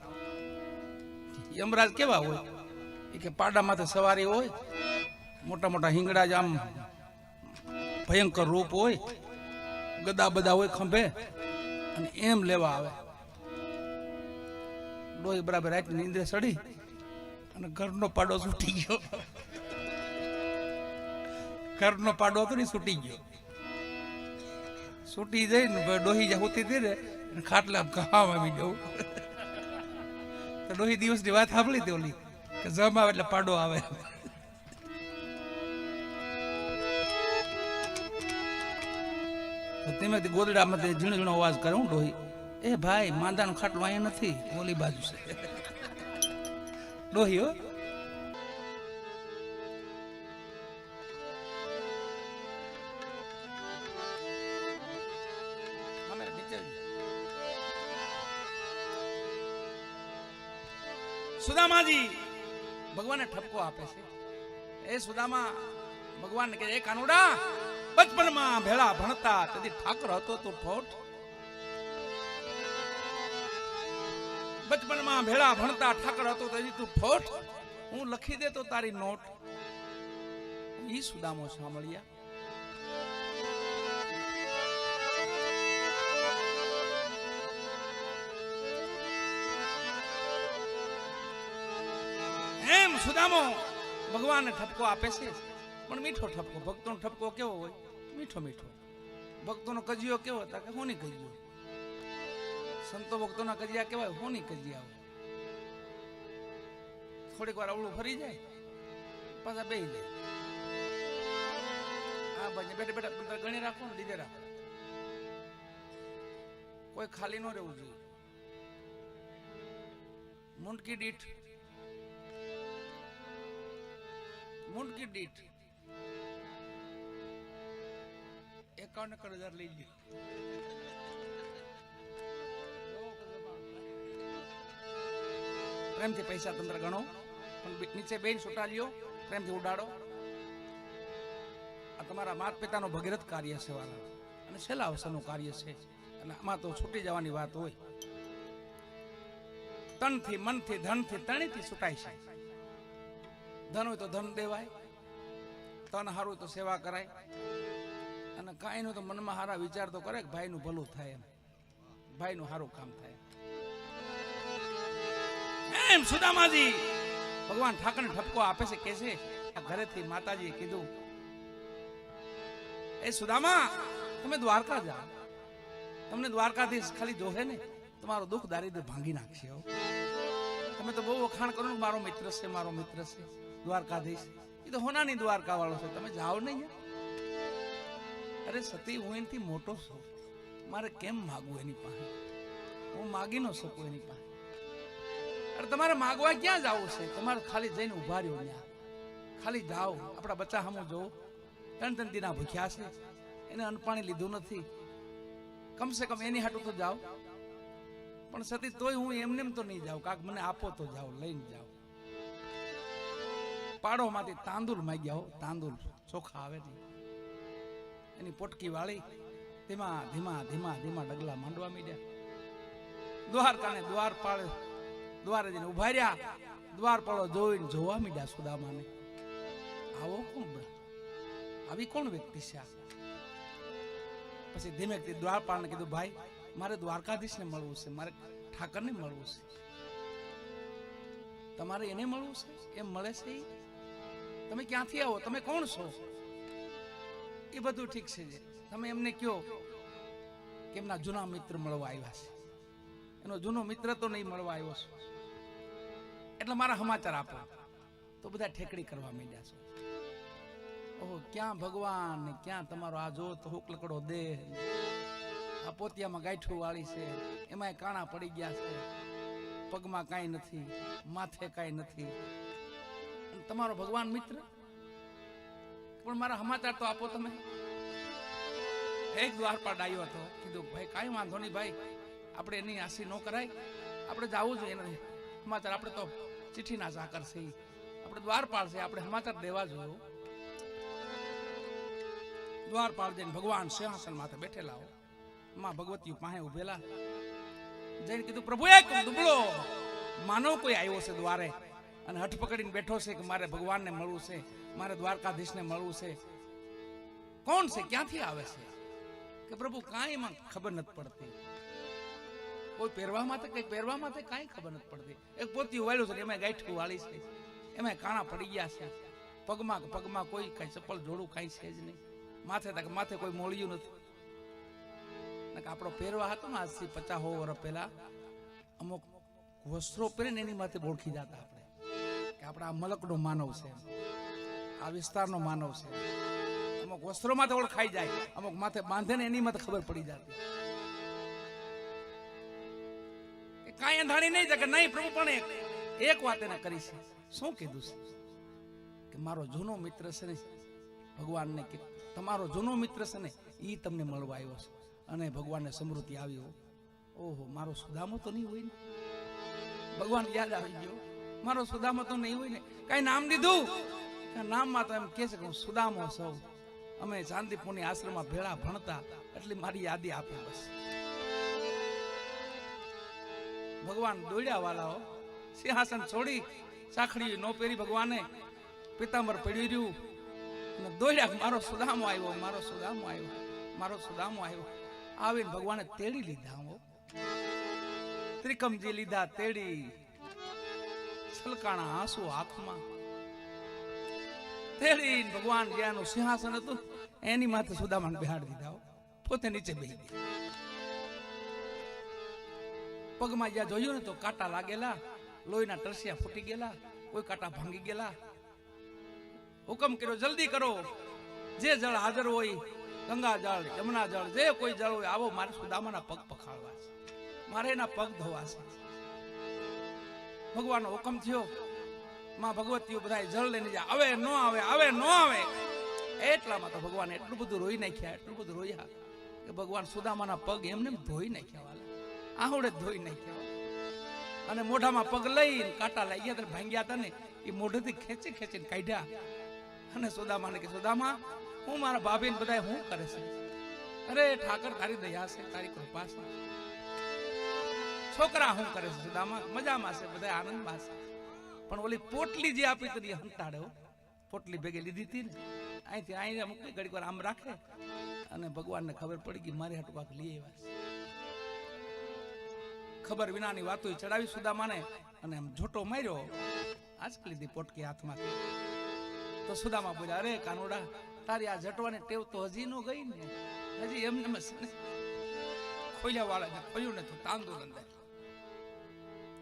યમરાજ કેવા હોય એ કે પાડા માથે સવારી હોય, મોટા મોટા હિંગડા જ આમ ભયંકર રૂપ હોય, ગદા બધા હોય ખંભે અને એમ લેવા આવે. ડોહી બરાબર રાતની નીંદરે સડી અને ઘરનો પાડો છૂટી ગયો. ઘરનો પાડો હતો ને છૂટી ગયો. છૂટી જઈ ને ડોહી જ્યાં હોતી હતી ને ખાટલા ઘામ આવી જવું. તો ડોહી દિવસની વાત સાંભળી હતી ઓલી કે જમ આવે એટલે પાડો આવે. તેમે ગોદડામાં ઝીણો ઝીણો અવાજ કરે હું ડોહી, એ ભાઈ માંદાનો ખાટલો અહીંયા નથી, ઓલી બાજુ છે. ડોહી હો સુદામાજી ભગવાનને ઠપકો આપે છે. એ સુદામા ભગવાનને કહે, એ કાનુડા બચપનમાં ભેળા ભણતા તેથી ઠાકર હતો તું ઠોઠ. બચપનમાં ભેળા ભણતા ઠાકર હતો તેથી તું ઠોઠ. હું લખી દે તો તારી નોટ. ઈ સુદામો સાંભળ્યા. સુદામો ભગવાનને ઠપકો આપે છે, પણ મીઠો ઠપકો. ભક્તોનો ઠપકો કેવો હોય? મીઠો મીઠો. ભક્તોનો કજિયો કેવો હતા કે હોની કજિયો. સંતો ભક્તોના કજિયા કેવાય હોની કજિયા હોય. થોડીક વાર અવળું ફરી જાય પાછા બેહી જાય. હા ભાઈ બેઠા બેઠા ગણી રાખો ને લીધે રાખો. કોઈ ખાલી ન રહેવું જોઈએ. મુંડકી દીઠ 51,000 લઈ લે. પ્રેમથી પૈસા તંત્ર ગણો, પણ નીચે બેન છૂટા લ્યો, પ્રેમથી ઉડાડો. આ તમારા માતા પિતાનો ભગીરથ કાર્ય છે વાલા, અને છેલ્લા અવસરનું કાર્ય છે. અને આમાં તો છૂટી જવાની વાત હોય. તનથી, મનથી, ધનથી, ત્રણેયથી છૂટાય છે. ધન હોય તો ધન દેવાય, તન હારું હોય તો સેવા કરાય, અને કાંઈ નું તો મનમાં હારા વિચાર તો કરે કે ભાઈનું ભલું થાય, ભાઈનું સારું કામ થાય. એમ સુદામાજી ભગવાન ઠાકરને ઠપકો આપે છે, કે છે ઘરેથી માતાજીએ કીધું, એ સુદામા તમે દ્વારકા જાઓ, તમને દ્વારકાધીશ ખાલી જોહે ને તમારો દુઃખ દારિદ્ર ભાંગી નાખશે. તમે તો બહુ વખાણ કરો ને મારો મિત્ર છે, મારો મિત્ર છે દ્વારકાધીશ. એ તો હોનાની દ્વારકા વાળો છે, તમે જાઓ નહીં. અરે સતી હું એનાથી મોટો છું, મારે કેમ માગવું એની પાસે? હું માગી ન શકું એની પાસે. અરે તમારે માગવા ક્યાં જવું છે? તમારે ખાલી જઈને ઉભા રહ્યો, ત્યાં ખાલી જાઓ. આપણા બચ્ચા સામું જોવો, 3 દિના ભૂખ્યા છે, એને અન્નપાણી લીધું નથી, કમસે કમ એની હાટું તો જાઓ. પણ સતી તોય હું એમને તો નહીં જાઉં, કાક મને આપો તો જાઓ, લઈને જાઓ. પાડો માંથી તાંદુલ માંગ્યા હો, તાંદુલ ચોખા આવે નહીં, એની પોટકી વાળી ધીમા ધીમા ધીમા ધીમા ડગલા માંડવા માંડ્યા. દ્વારકાને દ્વારપાળ દ્વારે જઈને ઉભા રહ્યા. દ્વારપાળો જોઈને જોવા માંડ્યા સુદામાને. આવો કોણ, આવી કોણ વ્યક્તિ છે આ? પછી ધીમેથી દ્વારપાળને કીધું, ભાઈ મારે દ્વારકાધીશને મળવું છે, મારે ઠાકરને મળવું છે. તમારે એને મળવું છે? એમ મળે છે? તમે ક્યાંથી આવો? તમે કોણ છો? એ બધું ઠીક છે, તમે એમને કયો કે એમના જૂના મિત્ર મળવા આવ્યા છે. એનો જૂનો મિત્ર તો નહીં મળવા આવ્યો છે, એટલે મારા સમાચાર આપો. તો બધા ઠેકડી કરવા માંડ્યા છે. ઓહો, ક્યાં ભગવાન ને ક્યાં તમારો આ જો તો હુકલકડો દેહ, આ પોતિયામાં ગાંઠું વાળી છે, એમાંય કાણા પડી ગયા છે, પગમાં કાંઈ નથી, માથે કાંઈ નથી. તમારો ભગવાન મિત્ર? પણ મારા સમાચાર તો આપો તમે. એક દ્વારપાળ ડાયો હતો, કીધું ભાઈ કાંઈ વાંધો નહીં ભાઈ, આપણે એની આશી ન કરાય, આપણે જવું જોઈએ એના સમાચાર. આપણે તો ચિઠ્ઠીના ચાકર છે, આપણે દ્વારપાળ છે, આપણે સમાચાર દેવા જોઈએ. દ્વારપાળ જઈને ભગવાન સિંહાસન માથે બેઠેલા હો, માં ભગવતીઓ પાસે ઉભેલા, જઈને કીધું, પ્રભુ એક દુબળો માનવ કોઈ આવ્યો છે દ્વારે, અને હઠ પકડીને બેઠો છે કે મારે ભગવાનને મળવું છે, મારે દ્વારકાધીશને મળવું છે. કોણ છે? ક્યાંથી આવે છે? કે પ્રભુ કાંઈ એમાં ખબર નથી પડતી. કોઈ પહેરવા માટે, કઈ પહેરવા માટે કાંઈ ખબર નથી પડતી. એક પોતિયું વાળ્યું છે, એમાં ગાંઠું વાળી છે, એમાં કાણા પડી ગયા છે, પગમાં કોઈ કઈ ચપ્પલ જોડું કાંઈ છે જ નહીં, માથે કોઈ મોળિયું નથી. આપણો પહેરવા હતો ને આજથી 50 વર્ષ પહેલા, અમુક વસ્ત્રો પહેરીને એની માથે ઓળખી જતા આપણે કે આપણા આ મલકનો માનવ છે, આ વિસ્તારનો માનવ છે. અમુક વસ્ત્રો માથે ઓળખાઈ જાય, અમુક માથે બાંધે ને એની માથે ખબર પડી જતી. કાંઈ અંધાણી નહીં કે નહીં પ્રભુ, પણ એક વાત એને કરી છે. શું કીધું છે? કે મારો જૂનો મિત્ર છે ને, ભગવાનને કે તમારો જૂનો મિત્ર છે ને, એ તમને મળવા આવ્યો છે, અને ભગવાનને સમૃદ્ધિ આવ્યો. ઓહો, મારો સુદામો તો નહીં હોય ને? ભગવાન યાદ આવી ગયો, મારો સુદામો તો નહીં હોય ને? કઈ નામ દીધું? નામમાં તો એમ કે છે કે હું સુદામો સૌ, અમે ચાંદીપુરની આશ્રમમાં ભેળા ભણતા, એટલે મારી યાદી આપે બસ. ભગવાન દોડ્યા વાલાઓ, સિંહાસન છોડી, સાખડી નો પહેરી ભગવાને, પિતાંબર પડ્યું રહ્યું, અને દોડ્યા, મારો સુદામો આવ્યો, મારો સુદામો આવ્યો, મારો સુદામો આવ્યો. આવીને ભગવાને તેડી લીધા. ત્રિકમજી લીધા તેડી, છલકાણા આંસુ આંખમાં. તેડી ભગવાન જ્યાંનું સિંહાસન હતું એની માથે સુદામાને બેહાડી દીધા, પોતે નીચે બેસી ગયા. પગમાં જ્યાં જોયું ને તો કાંટા લાગેલા, લોહીના ટરસિયા ફૂટી ગયેલા, કોઈ કાંટા ભાંગી ગયેલા. હુકમ કર્યો, જલ્દી કરો, જે જળ હાજર હોય, ગંગા જળ, યમુના જળ, જે કોઈ જળ હોય, આવો, મારે સુદામાના પગ પખાળવા છે, મારે એના પગ ધોવા છે. ભગવાનનો હુકમ થયો. માં ભગવતીઓ બધા જળ લઈને જાય, આવે ન આવે, આવે ન આવે. એટલામાં તો ભગવાન એટલું બધું રોઈ નાખ્યા, એટલું બધું રોયા કે ભગવાન સુદામાના પગ એમને ધોઈ નાખ્યા, વાલા આહુડે ધોઈ નાખ્યા. અને મોઢામાં પગ લઈને કાંટા લાગ્યા હતા, ભાંગ્યા હતા ને, એ મોઢેથી ખેંચી ખેંચીને કાઢ્યા. અને સુદામાને કે, સુદામા, હું મારા ભાભીને બધા શું કરે છે? અરે ઠાકર, તારી દયા છે, તારી કૃપા છે. છોકરા શું કરે છે? સુદામા મજામાં છે, બધા આનંદમાં છે. પણ ઓલી પોટલી જે આપી હતી હંતાડે, પોટલી ભેગે લીધી હતી ને, અહીંથી અહીં મૂકી ઘડીક વાર આમ રાખે. અને ભગવાનને ખબર પડી ગઈ મારી હાટુ કાક લઈ આવ્યા છે. ખબર વિનાની વાતો ચડાવી સુદામાને, અને આમ ઝોટો માર્યો, આજ લીધી પોટકી હાથમાંથી. તો સુદામા બોલ્યા, અરે કાનુડા, તારી આ ઝટવાની ટેવ તો હજી નો ગઈ ને, હજી એમને ખોલ્યા વાળા ખોલ્યું ને તો તાંદુલ અંદર,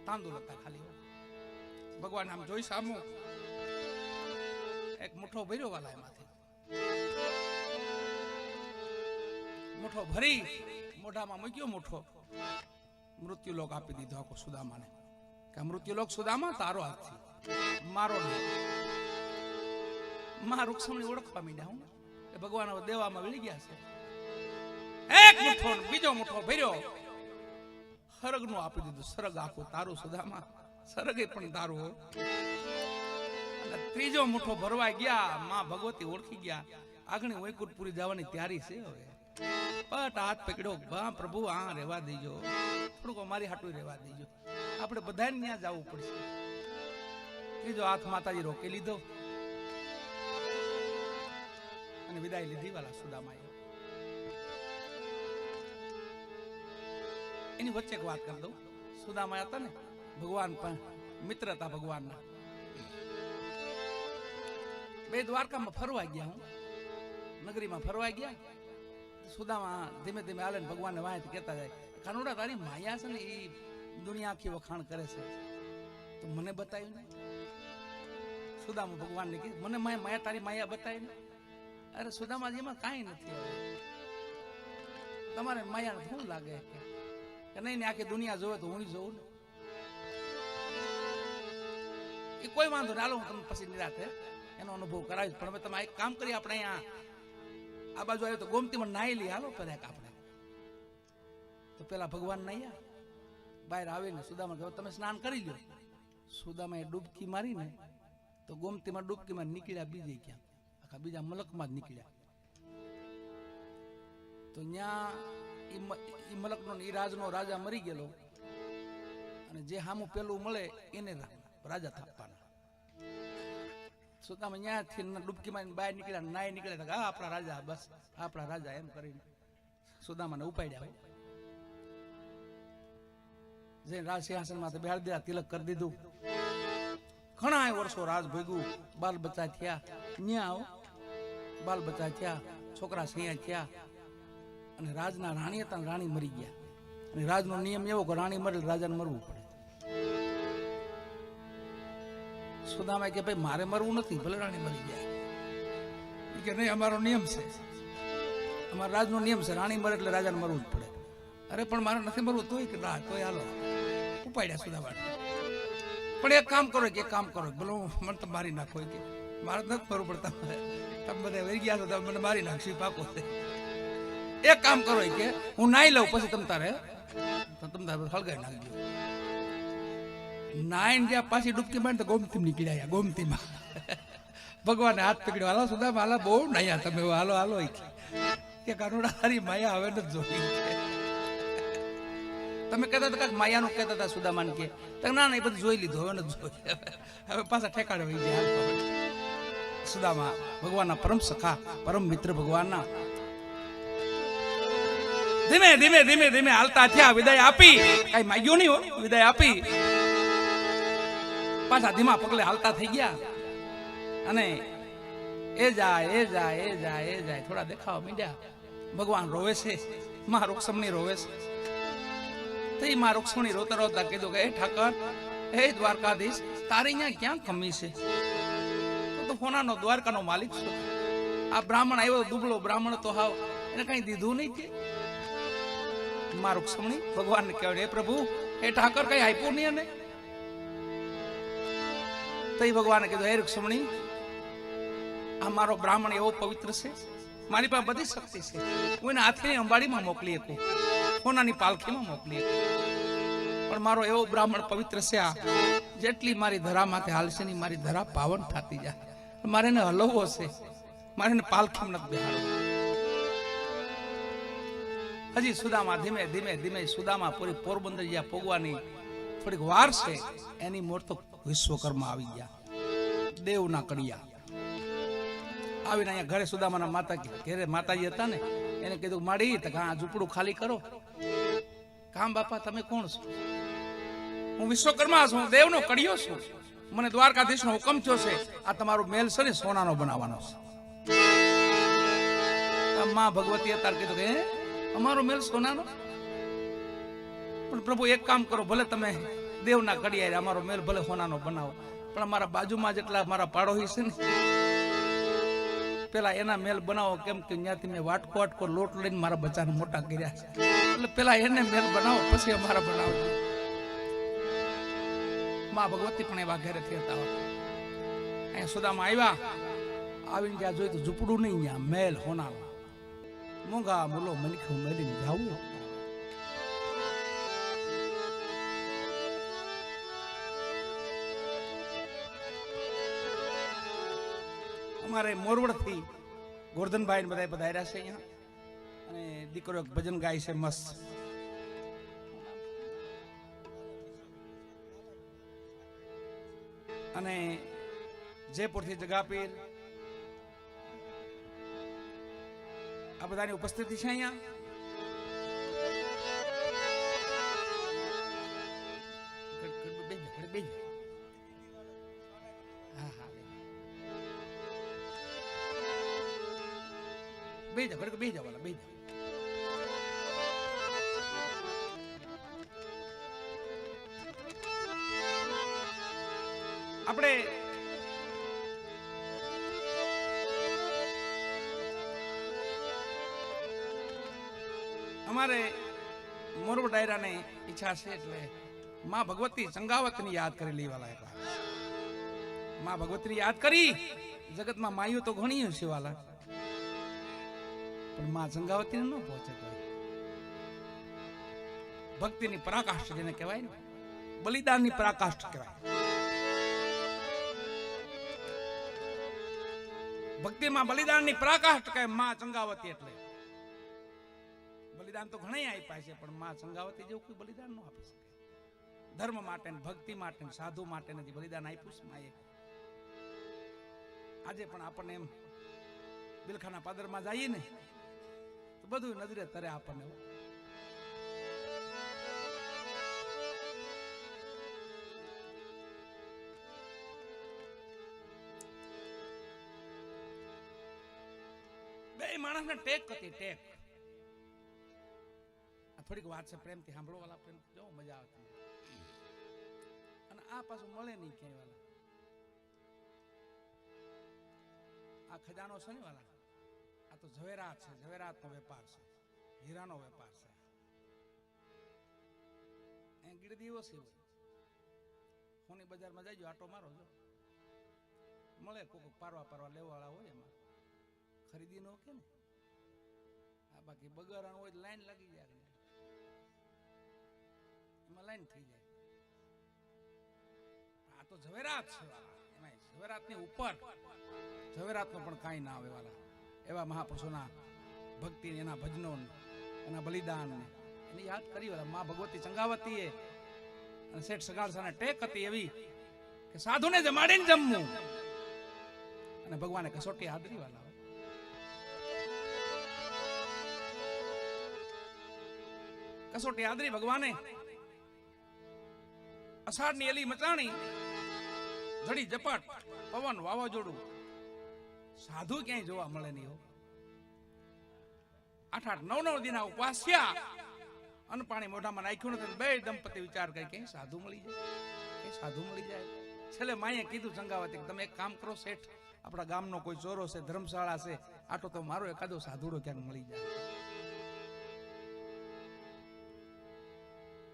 તાંદુલ હતા ખાલી. ભગવાન આમ જોઈ સામું એક મુઠ્ઠો ભર્યો વાલા, એમાંથી મુઠ્ઠો ભરી મોઢામાં મૂક્યો. મુઠ્ઠો મૃત્યુલોક આપી દીધો આખો સુદામાને, કે મૃત્યુલોક સુદામા તારો હાથથી, મારો નહીં. માં રૂક્ષમણી ઓળખવા માંડ્યા હું કે ભગવાન હવે દેવામાં વળી ગયા છે. એક મુઠ્ઠો બીજો મુઠ્ઠો ભર્યો, સરગ નું આપી દીધું. સરગ આખું તારું સુદામા, સરગે પણ તારું. અને ત્રીજો મુઠ્ઠો ભરવા ગયા, માં ભગવતી ઓળખી ગયા, આગળ વૈકુંઠપુરી જવાની તૈયારી છે. હવે પટ હાથ પકડ્યો, બા પ્રભુ આ રહેવા દેજો, થોડુંક મારી હાટું રહેવા દેજો, આપણે બધાને ત્યાં જવું પડશે. ત્રીજો હાથ માતાજી રોકી લીધો અને વિદાય લીધી વાલા સુદામાએ. એની વચ્ચે એક વાત કરી દઉં. સુદામા હતા ને, ભગવાન પણ મિત્ર હતા ભગવાનના. બે દ્વારકામાં ફરવા ગયા, હું નગરીમાં ફરવા ગયા. સુદામા ધીમે ધીમે હાલે, ભગવાનને વાંચ કહેતા જાય, કાનુડા, તારી માયા છે ને એ દુનિયા આખી વખાણ કરે છે, તો મને બતાવ્યું ને. સુદામા ભગવાનને કીધું, મને માયા, તારી માયા બતાવી ને. અરે સુદામાજી, એમાં કાંઈ નથી, તમારે માયા શું લાગે કે નહીં ને આખી દુનિયા જોવે તો હું જોઉં ને. એ કોઈ વાંધો ના, હું તમને પછી નિરાતે એનો અનુભવ કરાવીશ. પણ હવે તમે એક કામ કરી, આપણે અહીંયા આ બાજુ આવ્યો તો ગોમતીમાં નાઈ લઈ, હાલો પેલા આપણે. તો પેલા ભગવાન નાયા, બહાર આવીને સુદામા કહ્યું, તમે સ્નાન કરી લો. સુદામાએ ડૂબકી મારીને તો ગોમતીમાં ડૂબકીમાં નીકળ્યા બીજે ક્યાં, આખા બીજા મલકમાં જ નીકળ્યા. તો ત્યાં ઈ મલકનો ઈ રાજનો રાજા મરી ગયેલો, અને જે હામું પેલું મળે એને રાજા થાપવાના. સુદામા ત્યાંથી ડૂબકી મારીને બહાર નીકળ્યા, નાય નીકળ્યા, હા આપણા રાજા, બસ આપણા રાજા, એમ કરીને સુદામાને ઉપાડ્યા. જઈને રાજ સિંહાસન માંથી બેહાડી દીધા, તિલક કરી દીધું. ઘણા વર્ષો રાજ ભોગવું, બાલ બચ્ચા થયા, ન્યા બાલ બચ્ચા થયા, છોકરા સિંહા થયા. અને રાજના રાણી હતા, રાણી મરી ગયા. અને રાજનો નિયમ એવો કે રાણી મરે રાજાને મરવું પડે. સુદામા કે ભાઈ મારે મરવું નથી, ભલે રાણી મરી જાય. કે નહીં, અમારો નિયમ છે, અમારા રાજનો નિયમ છે, રાણી મરે એટલે રાજાને મરવું જ પડે. અરે પણ મારે નથી મરવું, તોય કે ના, તોય હાલો. ઉપાડ્યા સુદામા. પણ એક કામ કરો, કે એક કામ કરો, ભલે મને તો મારી નાખો, કે મારે નથી મરવું પડતા, તમે બધા વહી ગયા છો, તમે મને મારી નાખશો, પાકો છે. એક કામ કરો કે હું નાઈ લઉં, પછી તમ તારે હળગાઈ નાખજો. નાઈન જ્યાં પાછી ડૂબકી મારી તો ગોમતી નીકળ્યા, ગોમતીમાં ભગવાને હાથ પકડ્યો, હાલો સુદામા, હાલો, બહુ નાયા તમે, હાલો હાલો. કે કાનુડા, તારી માયા હવે નથી જોઈ. તમે કહેતા હતા કાંઈક માયાનું કહેતા હતા સુદામાને, કે ના ના એ બધું જોઈ લીધું, હવે નથી જોઈ, હવે પાછા ઠેકાડે વહી ગયા. સુદામા ભગવાનના પરમ સખા, પરમ મિત્ર ભગવાનના ધીમે ધીમે ધીમે ધીમે હાલતા થયા. વિદાય આપી, કઈ માગ્યું નહીં હો, વિદાય આપી. પાછા ધીમા પગલે હાલતા થઈ ગયા અને એ જાય થોડા દેખાવા માંડ્યા. ભગવાન રોવે છે, માં રૂક્ષ્મણી રોવે છે. તો એ માં રૂક્ષ્મણી રોતા રોતા કીધું કે હે ઠાકર, હે દ્વારકાધીશ, તારે અહીંયા ક્યાં કમી છે? તો હોનાનો દ્વારકાનો માલિક છું. આ બ્રાહ્મણ આવ્યો દુબળો બ્રાહ્મણ, તો હાવ એને કઈ દીધું નહીં કે? માં રૂક્ષ્મણી ભગવાનને કહેવાય, હે પ્રભુ, હે ઠાકર, કઈ આપ્યું નહીં એને? તો એ ભગવાને કીધું, હે રૂક્ષ્મણી, આ મારો બ્રાહ્મણ એવો પવિત્ર છે, મારી પાસે બધી શક્તિ છે, હું એને હાથની અંબાડીમાં મોકલી શકું, સોનાની પાલખીમાં મોકલી શકું, પણ મારો એવો બ્રાહ્મણ પવિત્ર છે, આ જેટલી મારી ધરા માથે હાલશે ને મારી ધરા પાવન થતી જાય. મારે એને હલવવો છે, મારે એને પાલખીમાં નથી બેહાડવો. હજી સુદામા ધીમે ધીમે ધીમે સુદામા પૂરી પોરબંદર જ્યાં પોગવાની થોડીક વાર છે, એની મોર તો વિશ્વકર્મા આવી ગયા, દેવના કડિયા આવીને અહીંયા ઘરે સુદામાના માતા ઘરે માતાજી હતા ને, એને કીધું માડી તો આ ઝૂંપડું ખાલી કરો. કામ બાપા તમે કોણ છો? હું વિશ્વકર્મા છું, દેવનો કડિયો છું, મને દ્વારકાધીશનો હુકમ થયો છે, આ તમારો મહેલ છે ને સોનાનો બનાવવાનો છે. માં ભગવતી અત્યારે કીધું કે અમારો મહેલ સોનાનો? પણ પ્રભુ એક કામ કરો, ભલે તમે દેવના કડિયા અમારો મહેલ ભલે સોનાનો બનાવો, પણ અમારા બાજુમાં જેટલા મારા પાડોશી છે ને પેલા એના મેલ બનાવો, કેમ કે ત્યાંથી મેં વાટકો લોટ લઈને મારા બચ્ચાને મોટા કર્યા છે, એટલે પેલા એને મેલ બનાવો, પછી અમારા બનાવો. માં ભગવતી પણ એવા ઘરે ફેરતા હોય. અહીંયા સુદામાં આવ્યા, આવીને ત્યાં જોયું તો ઝૂંપડું નહીં, ત્યાં મેલ હોનારો, મૂંગા મૂલો મનખું મેલીને જાવું. અમારે મોરવડથી ગોરધનભાઈ બધા પધાર્યા છે અહીંયા, અને દીકરો એક ભજન ગાય છે મસ્ત. અને જયપુરથી જગાપીર, આ બધાની ઉપસ્થિતિ છે અહીંયા. બે જાવ વાલા, બે જાવ. આપણે અમારે મોરબો ડાયરાને ઈચ્છા છે એટલે માં ભગવતી સંગાવતની યાદ કરી લેવાલા. એકવાર માં ભગવતીની યાદ કરી. જગતમાં માયું તો ઘણી છે વાલા, પણ માં સંગાવતી ન પહોંચે કોઈ. ભક્તિની પરાકાષ્ઠ જેને કહેવાય ને, બલિદાનની પરાકાષ્ઠ કહેવાય. ભક્તિમાં બલિદાનની પરાકાષ્ઠ કહે માં સંગાવતી. એટલે બલિદાન તો ઘણા આપ્યા છે, પણ માં સંગાવતી જેવું કોઈ બલિદાન ન આપી શકે. ધર્મ માટે, ભક્તિ માટે, સાધુ માટે નથી બલિદાન આપ્યું છે માએ. આજે પણ આપણને એમ બિલખાના પાદરમાં જઈએ ને તો બધું નજરે તરે આપણને. બે માણસને ટેક હતી, ટેક. થોડીક વાત છે, પ્રેમથી સાંભળો વાલા, પ્રેમ જો મજા આવતી. અને આ પાછું મળે નહીં ક્યાંય વાલા. આ ખજાનો છે ને વાલા, આ તો ઝવેરાત છે, ઝવેરાતનો વેપાર છે, હીરાનો વેપાર છે. એ ગીરદીઓ છે, સોની બજારમાં જઈજો, આટો મારો જો મળે. કોક પારવા લેવાવાળા હોય, એમાં ખરીદી નો કે ને. આ બાકી બગારાનું હોય લાઈન લાગી જાય, એમાં લાઈન થઈ જાય. આ તો ઝવેરાત છે વાલા, એમાં ઝવેરાતની ઉપર ઝવેરાતનો પણ કાંઈ ના આવે વાલા. એવા મહાપુરુષોના ભક્તિ, એના ભજનો, એના બલિદાન એની યાદ કરી વાલા. મા ભગવતી સંગાવતીએ અને શેઠ સગાડસાને ટેક હતી એવી કે સાધુને જમાડીને જમવું, અને ભગવાને કસોટી આદરી વાલા. કસોટી આદરી ભગવાને. અષાઢની એલી મચાણી જડી ઝપટ, પવન, વાવાઝોડું, સાધુ ક્યાંય જોવા મળે નહીં. 8-8, 9-9 દિના ઉપવાસ થયા અને પાણી મોઢામાં નાખ્યું નથી. બે દંપતી વિચાર કરી ક્યાંય સાધુ મળી જાય, ક્યાંય સાધુ મળી જાય. છેલ્લે માએ કીધું સંગાવતી કે તમે એક કામ કરો શેઠ, આપણા ગામનો કોઈ ચોરો છે, ધર્મશાળા છે, આટો તો મારો એકાદો સાધુડો ક્યાંક મળી જાય.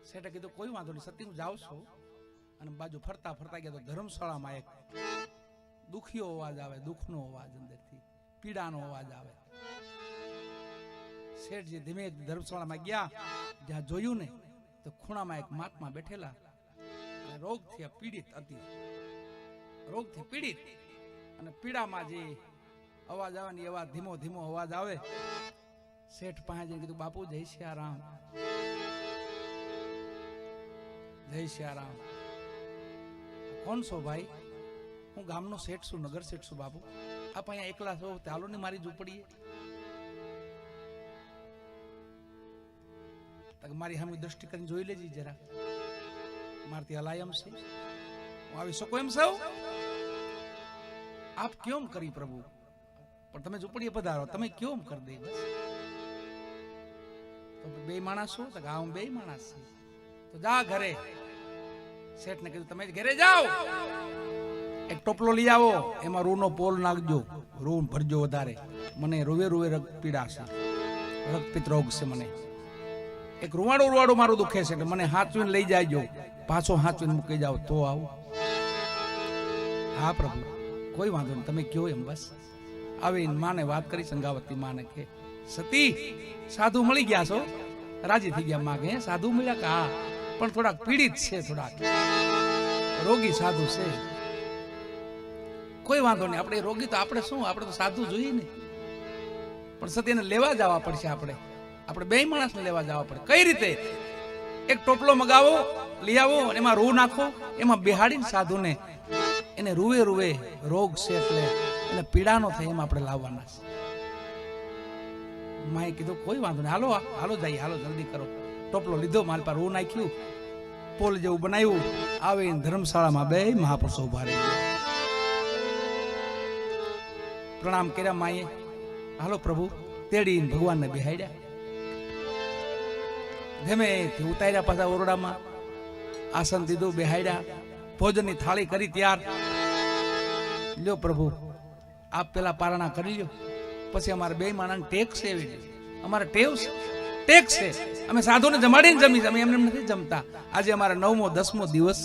શેઠે કીધું કોઈ વાંધો નહીં સતી, હું જાઉં છું. અને બાજુ ફરતા ફરતા ગયા તો ધર્મશાળામાં એક દુખીયો અવાજ આવે, દુઃખનો અવાજ, અંદરથી પીડાનો અવાજ આવે. શેઠજી ધીમે ધર્મશાળામાં ગયા, જ્યાં જોયું ને તો ખૂણામાં એક મહાત્મા બેઠેલા, રોગથી પીડિત હતી, રોગથી પીડિત. અને પીડામાં જે અવાજ આવે ને એવા ધીમો ધીમો અવાજ આવે. શેઠ પાસે જઈને કીધું બાપુ જય સિયારામ, જય સિયારામ. કોણ છો ભાઈ? હું ગામનો શેઠ છું, નગર શેઠ છું બાપુ. આપ અહીંયા એકલા છો, ચાલો ને મારી ઝૂંપડીએ. મારી સામે દ્રષ્ટિ કરીને જોઈ લેજી જરા, મારથી હલાય એમ છે, હું આવી શકો એમ સૌ? આપ કેમ કરી પ્રભુ, પણ તમે ઝૂંપડીએ પધારો, તમે કેમ કરી દે? બસ તો બે માણસ છો? તો હું બે માણસ છું. તો જા ઘરે. શેઠ ને કીધું તમે ઘરે જાઓ, એક ટોપલો લઈ આવો, એમાં રૂનો પોલ નાખજો, રૂ ભરજો વધારે, મને રૂવે રૂવે રક્ત પીડા છે, રક્તપિત્ત રોગ છે મને. એક રૂવાડું મારું દુખે છે, એટલે મને હાચવીને લઈ જાયજો, પાછો હાચવીને મૂકી જાવ તો આવું. હા પ્રભુ કોઈ વાંધો નહીં, તમે કયો એમ. બસ આવીને માને વાત કરી, સંગાવતી માને કે સતી સાધુ મળી ગયા છો? રાજી થઈ ગયા માં કે સાધુ મળ્યા? કે હા, પણ થોડાક પીડિત છે, થોડાક રોગી સાધુ છે. કોઈ વાંધો નહીં, આપણે રોગી તો આપણે શું, આપણે તો સાધુ જોઈએ ને, પણ સતીને લેવા જવા પડશે. આપણે બે માણસને લેવા જવા પડે. કઈ રીતે? એક ટોપલો મગાવો, લઈ આવો, એમાં રૂ નાખો, એમાં બેહાડીને સાધુને, એને રૂવે રૂવે રોગ છે એટલે એને પીડા નો થાય એમ આપણે લાવવાના છે. માએ કીધું કોઈ વાંધો નહીં, હાલો હાલો જઈએ, હાલો જલ્દી કરો. ટોપલો લીધો, માલ પર રૂ નાખ્યું, પોલ જેવું બનાવ્યું. આવીને ધર્મશાળામાં બે મહાપુરુષો ઉભા રહી ગયા. પ્રણામ કર્યા માએ. હાલો પ્રભુ, તેડીને ભગવાનને બેહાડ્યા, ધીમેથી ઉતાર્યા પાછા ઓરડામાં, આસન દીધું, બેહાડ્યા, ભોજનની થાળી કરી તૈયાર. લ્યો પ્રભુ આપ પેલા પારણા કરી લ્યો, પછી અમારે બે માણસ ટેક છે, એવી અમારે ટેવ છે, ટેક છે. અમે સાધુને જમાડીને જમીશ, અમે એમને નથી જમતા. આજે અમારા 9મો 10મો દિવસ